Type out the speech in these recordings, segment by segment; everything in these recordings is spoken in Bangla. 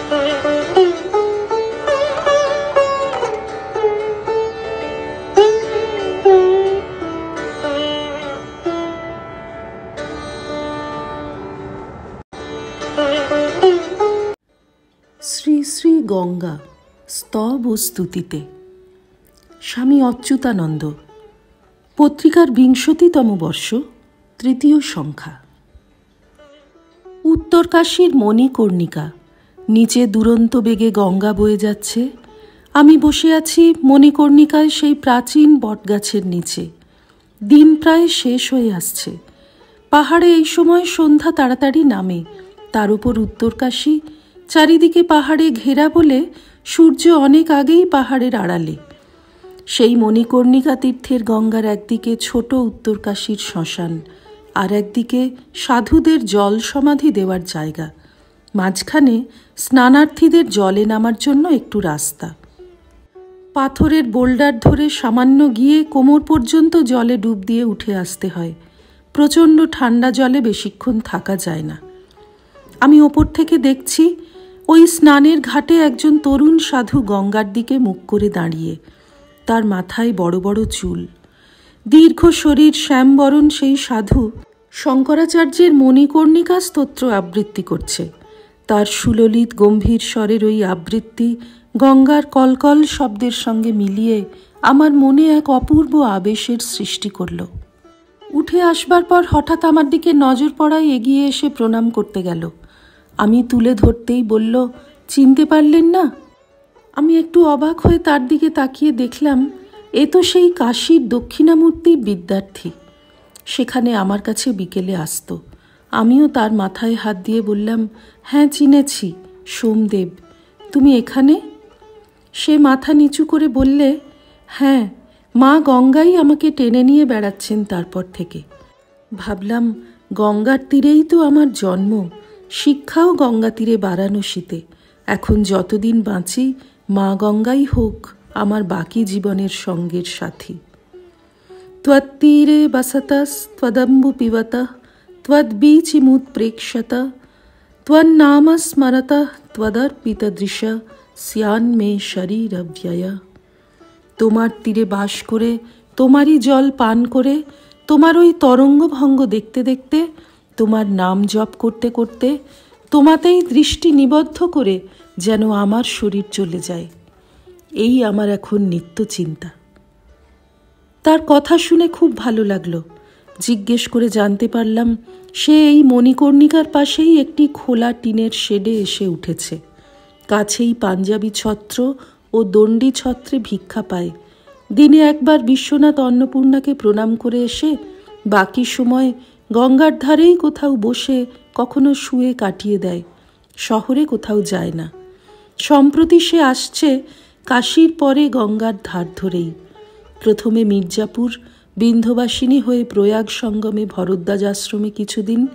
শ্রী শ্রী গঙ্গা স্তব ও স্তুতিতে। স্বামী অচ্যুতানন্দ। পত্রিকার ২০তম বর্ষ, ৩য় সংখ্যা। উত্তরকাশীর মণিকর্ণিকা। নিচে দুরন্ত বেগে গঙ্গা বয়ে যাচ্ছে। আমি বসে আছি মণিকর্ণিকায়, সেই প্রাচীন বটগাছের নিচে। দিন প্রায় শেষ হয়ে আসছে। পাহাড়ে এই সময় সন্ধ্যা তাড়াতাড়ি নামে। তার উপর উত্তরকাশী, চারিদিকে পাহাড়ে ঘেরা বলে সূর্য অনেক আগেই পাহাড়ের আড়ালে। সেই মণিকর্ণিকা তীর্থের গঙ্গার একদিকে ছোট উত্তরকাশীর শ্মশান, আর একদিকে সাধুদের জল সমাধি দেওয়ার জায়গা। মাঝখানে স্নানার্থীদের জলে নামার জন্য একটু রাস্তা। পাথরের বোল্ডার ধরে সামান্য গিয়ে কোমর পর্যন্ত জলে ডুব দিয়ে উঠে আসতে হয়। প্রচণ্ড ঠান্ডা জলে বেশিক্ষণ থাকা যায় না। আমি ওপর থেকে দেখছি ওই স্নানের ঘাটে একজন তরুণ সাধু গঙ্গার দিকে মুখ করে দাঁড়িয়ে। তার মাথায় বড় বড় চুল, দীর্ঘ শরীর, শ্যামবরণ সেই সাধু শঙ্করাচার্যের মণিকর্ণিকা স্তোত্র আবৃত্তি করছে। তার সুললিত গম্ভীর স্বরের ওই আবৃত্তি গঙ্গার কলকল শব্দের সঙ্গে মিলিয়ে আমার মনে এক অপূর্ব আবেশের সৃষ্টি করল। উঠে আসবার পর হঠাৎ আমার দিকে নজর পড়ায় এগিয়ে এসে প্রণাম করতে গেল। আমি তুলে ধরতেই বলল, চিনতে পারলেন না? আমি একটু অবাক হয়ে তার দিকে তাকিয়ে দেখলাম, এ তো সেই কাশীর দক্ষিণামূর্তির বিদ্যার্থী। সেখানে আমার কাছে বিকেলে আসত। আমিও তার মাথায় হাত দিয়ে বললাম, হ্যাঁ চিনেছি, সোমদেব। তুমি এখানে? সে মাথা নিচু করে বললে, হ্যাঁ, মা গঙ্গাই আমাকে টেনে নিয়ে বেড়াচ্ছেন তারপর থেকে। ভাবলাম, গঙ্গার তীরেই তো আমার জন্ম, শিক্ষাও গঙ্গা তীরে বারাণসীতে। এখন যতদিন বাঁচি মা গঙ্গাই হোক আমার বাকি জীবনের সঙ্গের সাথী। ত্বত্তীরে বসতস ত্বদম্বু পিবতঃ ত্বদ্বীচিমুৎপ্রেক্ষতঃ ত্বন্নাম স্মরতঃ ত্বদর্পিতদৃশ স্যান মে শরীরব্যয়। তোমার তীরে বাস করে, তোমারই জল পান করে, তোমার ওই তরঙ্গভঙ্গ দেখতে দেখতে, তোমার নাম জপ করতে করতে, তোমাতেই দৃষ্টি নিবদ্ধ করে যেন আমার শরীর চলে যায়। এই আমার এখন নিত্য চিন্তা। তার কথা শুনে খুব ভালো লাগলো। জিজ্ঞেস করে জানতে পারলাম, সে এই মণিকর্ণিকার পাশেই একটি খোলা টিনের শেডে এসে উঠেছে। কাছেই পাঞ্জাবি ছত্র ও দণ্ডি ছত্রে ভিক্ষা পায়। দিনে একবার বিশ্বনাথ অন্নপূর্ণাকে প্রণাম করে এসে বাকি সময় গঙ্গার ধারেই কোথাও বসে কখনো শুয়ে কাটিয়ে দেয়। শহরে কোথাও যায় না। সম্প্রতি সে আসছে কাশীর পরে গঙ্গার ধার ধরেই। প্রথমে মির্জাপুর, বিন্ধ্যবাসিনী হয়ে প্রয়াগ সঙ্গমে ভরদ্বাজ আশ্রমে কিছুদিন,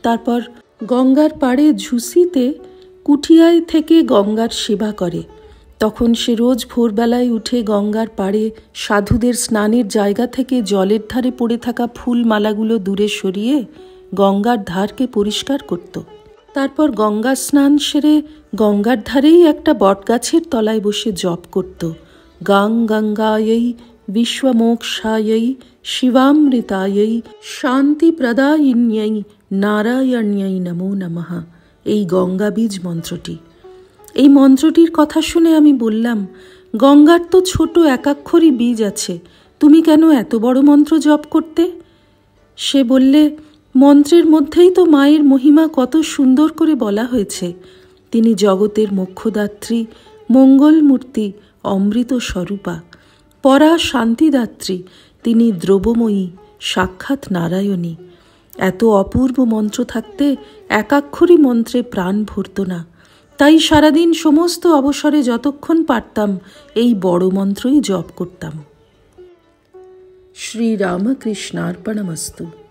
তারপর গঙ্গার পাড়ে ঝুসিতে কুঠিয়ায় থেকে গঙ্গার সেবা করে। তখন সে রোজ ভোরবেলায় উঠে গঙ্গার পাড়ে সাধুদের স্নানের জায়গা থেকে জলের ধারে পড়ে থাকা ফুল মালাগুলো দূরে সরিয়ে গঙ্গার ধারকে পরিষ্কার করত। তারপর গঙ্গা স্নান সেরে গঙ্গার ধারেই একটা বটগাছের তলায় বসে জপ করত, গাং গঙ্গাयै বিশ্বমোক্ষাयै শিবামৃতাयै শান্তিপ্রদায়িন্যৈ নারায়ণ্যৈ নমো নমঃ, এই গঙ্গা বীজ মন্ত্রটি। এই মন্ত্রটির কথা শুনে আমি বললাম, গঙ্গার তো ছোট একাক্ষরই বীজ আছে, তুমি কেন এত বড় মন্ত্র জপ করতে? সে বললে, মন্ত্রের মধ্যেই তো মায়ের মহিমা কত সুন্দর করে বলা হয়েছে। তিনি জগতের মোক্ষদাত্রী, মঙ্গলমূর্তি, অমৃত স্বরূপা, পরা শান্তিদাত্রী, তিনি দ্রবময়ী, সাক্ষাৎ নারায়ণী। এত অপূর্ব মন্ত্র থাকতে একাক্ষরই মন্ত্রে প্রাণ ভরত না। তাই সারাদিন সমস্ত অবসরে যতক্ষণ পারতাম এই বড় মন্ত্রই জপ করতাম। শ্রীরামকৃষ্ণার্পণমস্তু।